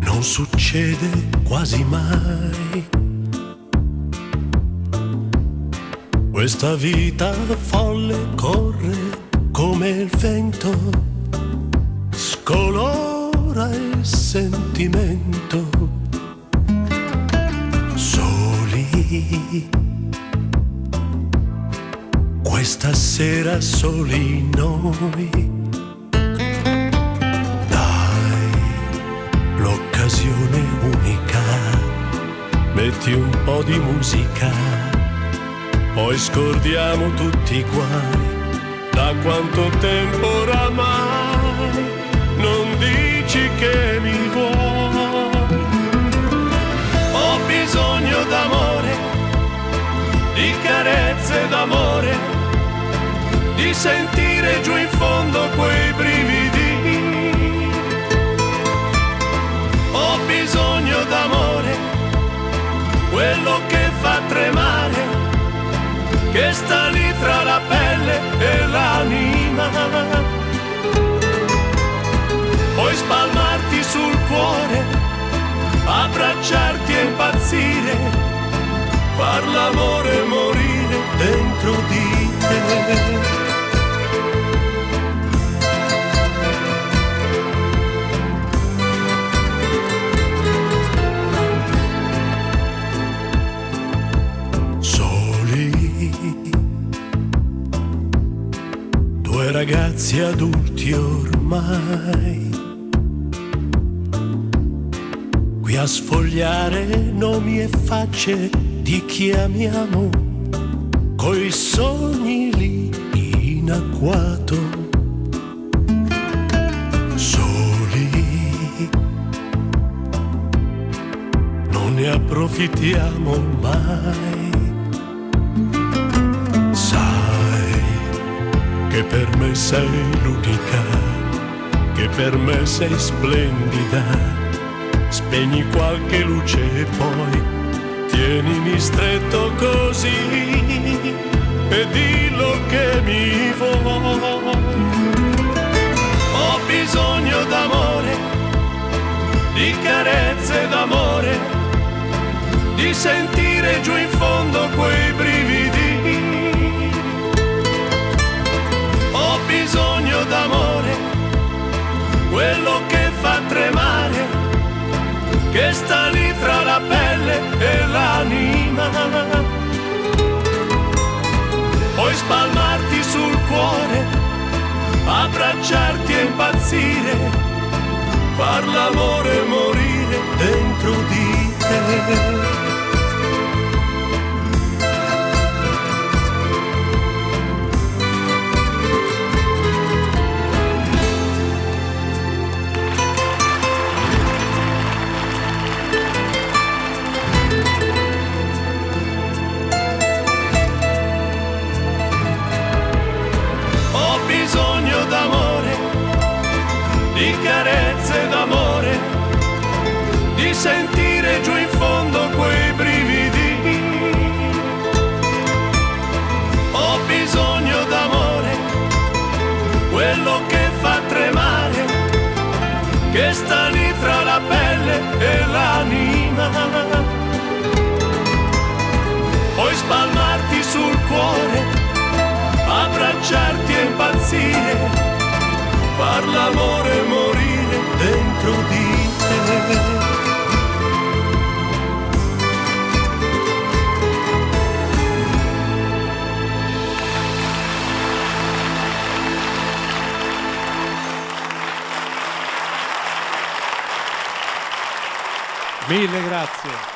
non succede quasi mai. Questa vita folle corre come il vento, scolora il sentimento. Soli, questa sera soli noi. L'occasione unica, metti un po' di musica, poi scordiamo tutti i guai. Da quanto tempo oramai non dici che mi vuoi? Ho bisogno d'amore, di carezze d'amore, di sentire giù in fondo quei brividi. Ho bisogno d'amore, quello che fa tremare, che sta lì fra la pelle e l'anima. Puoi spalmarti sul cuore, abbracciarti e impazzire, far l'amore morire dentro di te. Due ragazzi adulti ormai, qui a sfogliare nomi e facce di chi amiamo, coi sogni lì in agguato. Soli, non ne approfittiamo mai. Che per me sei l'unica, che per me sei splendida. Spegni qualche luce e poi tienimi stretto così e dillo che mi vuoi. Ho bisogno d'amore, di carezze d'amore, di sentire giù in fondo quei brividi. Ho bisogno d'amore, quello che fa tremare, che sta lì fra la pelle e l'anima. Puoi spalmarti sul cuore, abbracciarti e impazzire, far l'amore morire dentro di te. Di carezze d'amore, di sentire giù in fondo quei brividi. Ho bisogno d'amore, quello che fa tremare, che sta lì fra la pelle e l'anima. Puoi spalmarti sul cuore, abbracciarti e impazzire, far l'amore morire dentro di te. Mille grazie.